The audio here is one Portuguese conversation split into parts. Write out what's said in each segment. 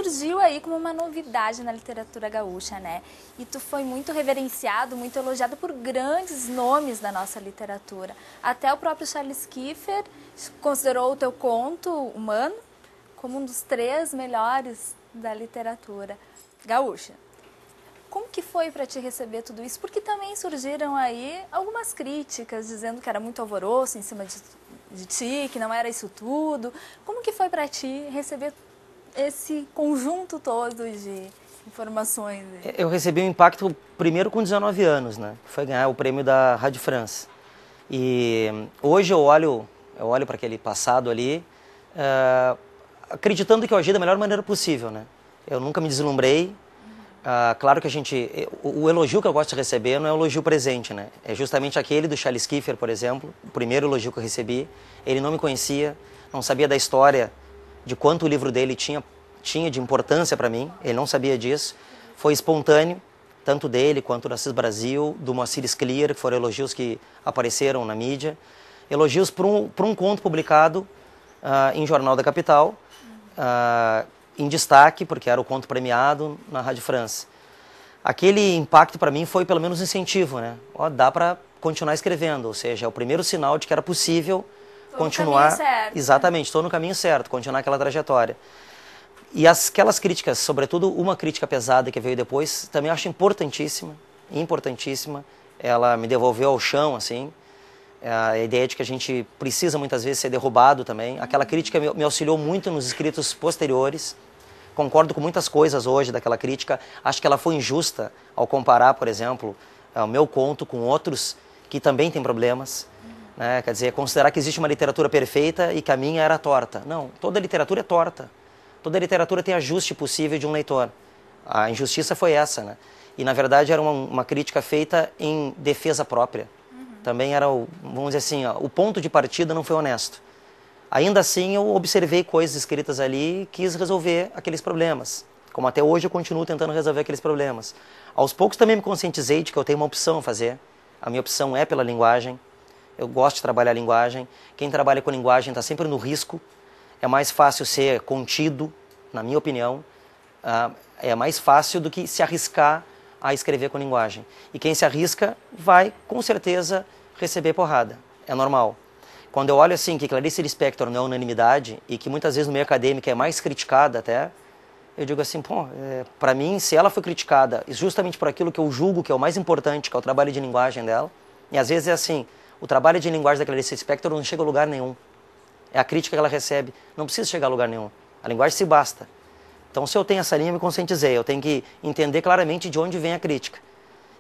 surgiu aí como uma novidade na literatura gaúcha, né? E tu foi muito reverenciado, muito elogiado por grandes nomes da nossa literatura. Até o próprio Charles Kiefer considerou o teu conto humano como um dos 3 melhores da literatura gaúcha. Como que foi para te receber tudo isso? Porque também surgiram aí algumas críticas dizendo que era muito alvoroço em cima de ti, que não era isso tudo. Como que foi para ti receber esse conjunto todo de informações? Eu recebi um impacto primeiro com 19 anos, né? Foi ganhar o prêmio da Rádio France. E hoje eu olho para aquele passado ali, acreditando que eu agi da melhor maneira possível, né? Eu nunca me deslumbrei. Claro que o elogio que eu gosto de receber não é o elogio presente, né? É justamente aquele do Charles Kiefer, por exemplo, o primeiro elogio que eu recebi. Ele não me conhecia, não sabia da história, de quanto o livro dele tinha de importância para mim, ele não sabia disso. Foi espontâneo, tanto dele quanto do Assis Brasil, do Moacir Scliar, que foram elogios que apareceram na mídia. Elogios por um conto publicado em Jornal da Capital, em destaque, porque era o conto premiado na Rádio France. Aquele impacto para mim foi pelo menos um incentivo, né? Dá para continuar escrevendo, ou seja, é o primeiro sinal de que era possível continuar. No caminho certo. Exatamente, estou no caminho certo, continuar aquela trajetória. E aquelas críticas, sobretudo uma crítica pesada que veio depois, também acho importantíssima, importantíssima. Ela me devolveu ao chão, assim. A ideia de que a gente precisa muitas vezes ser derrubado também. Aquela crítica me auxiliou muito nos escritos posteriores. Concordo com muitas coisas hoje daquela crítica. Acho que ela foi injusta ao comparar, por exemplo, o meu conto com outros que também têm problemas. Né? Quer dizer, considerar que existe uma literatura perfeita e que a minha era torta. Não, toda literatura é torta. Toda literatura tem ajuste possível de um leitor. A injustiça foi essa, né? E, na verdade, era uma crítica feita em defesa própria. Também era, vamos dizer assim, o ponto de partida não foi honesto. Ainda assim, eu observei coisas escritas ali e quis resolver aqueles problemas. Como até hoje eu continuo tentando resolver aqueles problemas. Aos poucos também me conscientizei de que eu tenho uma opção a fazer. A minha opção é pela linguagem. Eu gosto de trabalhar a linguagem. Quem trabalha com linguagem está sempre no risco. É mais fácil ser contido, na minha opinião. É mais fácil do que se arriscar a escrever com linguagem. E quem se arrisca vai, com certeza, receber porrada. É normal. Quando eu olho assim que Clarice Lispector não é unanimidade e que muitas vezes no meio acadêmico é mais criticada até, eu digo assim, para mim, se ela foi criticada justamente por aquilo que eu julgo que é o mais importante, que é o trabalho de linguagem dela, e às vezes é assim, o trabalho de linguagem da Clarice Lispector não chega a lugar nenhum. É a crítica que ela recebe, não precisa chegar a lugar nenhum. A linguagem se basta. Então, se eu tenho essa linha, eu me conscientizei. Eu tenho que entender claramente de onde vem a crítica.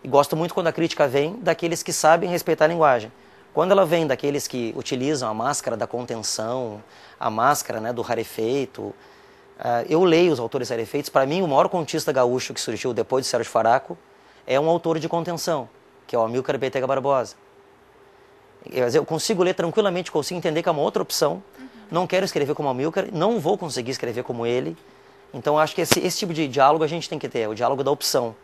E gosto muito quando a crítica vem daqueles que sabem respeitar a linguagem. Quando ela vem daqueles que utilizam a máscara da contenção, a máscara, né, do rarefeito, eu leio os autores rarefeitos. Para mim, o maior contista gaúcho que surgiu depois de Sérgio Faraco é um autor de contenção, que é o Amílcar Betega Barbosa. Eu consigo ler tranquilamente, consigo entender que é uma outra opção. Não quero escrever como Amílcar, não vou conseguir escrever como ele. Então, acho que esse tipo de diálogo a gente tem que ter, o diálogo da opção.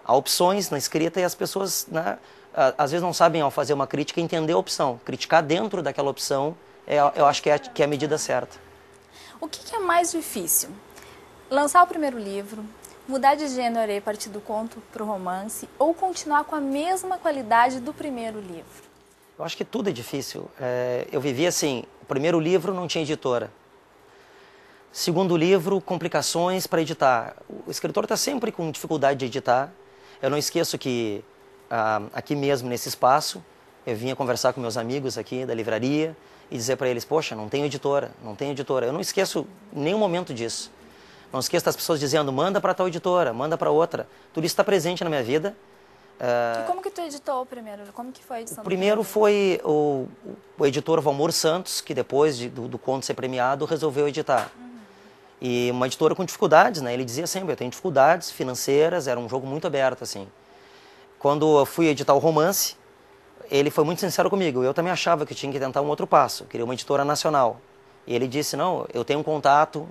Há opções na escrita e as pessoas, né, às vezes não sabem, ao fazer uma crítica, entender a opção. Criticar dentro daquela opção, eu acho que é a medida certa. O que é mais difícil? Lançar o primeiro livro, mudar de gênero e partir do conto para o romance, ou continuar com a mesma qualidade do primeiro livro? Eu acho que tudo é difícil. Eu vivi assim, o primeiro livro não tinha editora. Segundo livro, complicações para editar. O escritor está sempre com dificuldade de editar. Eu não esqueço que aqui mesmo, nesse espaço, eu vinha conversar com meus amigos aqui da livraria e dizer para eles, poxa, não tenho editora, não tenho editora. Eu não esqueço nenhum momento disso. Não esqueço das pessoas dizendo, manda para tal editora, manda para outra. Tudo isso está presente na minha vida. E como que tu editou o primeiro? Como que foi a edição? O primeiro foi o editor Valmor Santos, que depois do conto ser premiado, resolveu editar. E uma editora com dificuldades, né? Ele dizia sempre, eu tenho dificuldades financeiras, era um jogo muito aberto, assim. Quando eu fui editar o romance, ele foi muito sincero comigo. Eu também achava que eu tinha que tentar um outro passo, eu queria uma editora nacional. E ele disse, não, eu tenho um contato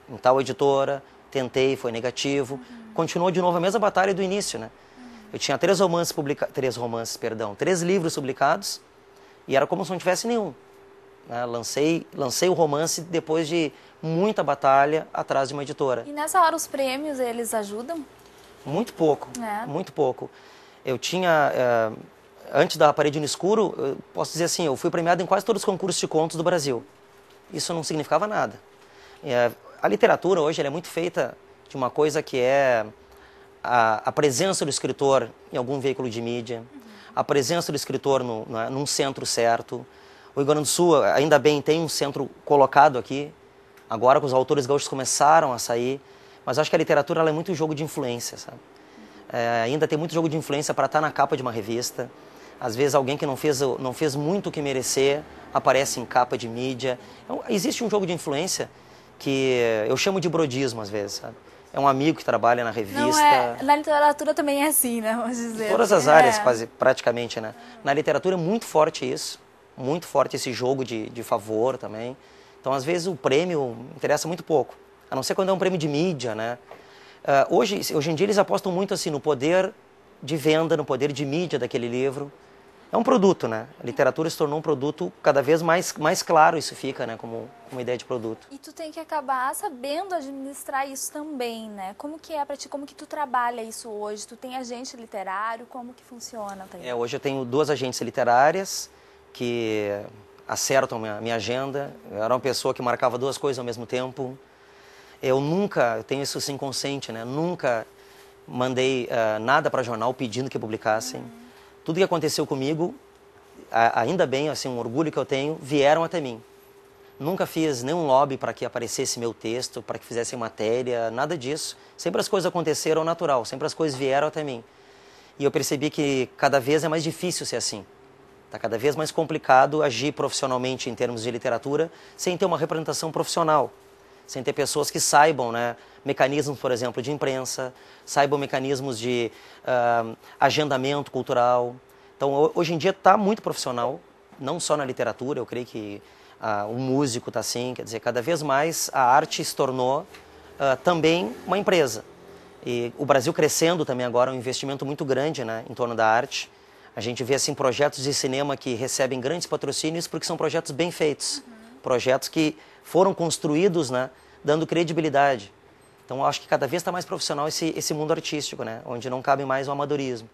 em tal editora, tentei, foi negativo. Continuou de novo a mesma batalha do início, né? Eu tinha 3 livros publicados, e era como se não tivesse nenhum. né? Lancei o romance depois de muita batalha atrás de uma editora. E nessa hora os prêmios, eles ajudam? Muito pouco, muito pouco. Eu tinha, antes da Parede no Escuro, eu posso dizer assim, eu fui premiado em quase todos os concursos de contos do Brasil. Isso não significava nada. A literatura hoje ela é muito feita de uma coisa que é a presença do escritor em algum veículo de mídia, a presença do escritor num centro certo. O Rio Grande do Sul, ainda bem, tem um centro colocado aqui, agora que os autores gaúchos começaram a sair, mas acho que a literatura ela é muito jogo de influência, sabe? Ainda tem muito jogo de influência para estar na capa de uma revista. Às vezes alguém que não fez muito o que merecer aparece em capa de mídia. Então, existe um jogo de influência que eu chamo de brodismo às vezes, sabe? É um amigo que trabalha na revista. Não na literatura também é assim, né? Vamos dizer. Em todas as áreas, quase, praticamente, né? Na literatura é muito forte isso, muito forte esse jogo de favor também. Então, às vezes, o prêmio interessa muito pouco, a não ser quando é um prêmio de mídia, né? Hoje em dia, eles apostam muito assim, no poder de venda, no poder de mídia daquele livro. É um produto, né? A literatura se tornou um produto cada vez mais claro, isso fica, né? Como uma ideia de produto. E tu tem que acabar sabendo administrar isso também, né? Como que é pra ti? Como que tu trabalha isso hoje? Tu tem agente literário? Como que funciona? Hoje eu tenho 2 agências literárias que acertam minha agenda. Eu era uma pessoa que marcava 2 coisas ao mesmo tempo. Eu tenho isso assim consciente, né? Nunca mandei nada para jornal pedindo que publicassem. Tudo que aconteceu comigo, ainda bem, assim, um orgulho que eu tenho, vieram até mim. Nunca fiz nenhum lobby para que aparecesse meu texto, para que fizessem matéria, nada disso. Sempre as coisas aconteceram ao natural, sempre as coisas vieram até mim. E eu percebi que cada vez é mais difícil ser assim. Está cada vez mais complicado agir profissionalmente em termos de literatura sem ter uma representação profissional, sem ter pessoas que saibam, né, mecanismos, por exemplo, de imprensa, saibam mecanismos de agendamento cultural. Então, hoje em dia está muito profissional, não só na literatura, eu creio que o músico está assim, quer dizer, cada vez mais a arte se tornou também uma empresa. E o Brasil crescendo também agora, um investimento muito grande, né, em torno da arte. A gente vê assim, projetos de cinema que recebem grandes patrocínios porque são projetos bem feitos, projetos que foram construídos, né, dando credibilidade. Então, eu acho que cada vez está mais profissional esse mundo artístico, né, onde não cabe mais o amadorismo.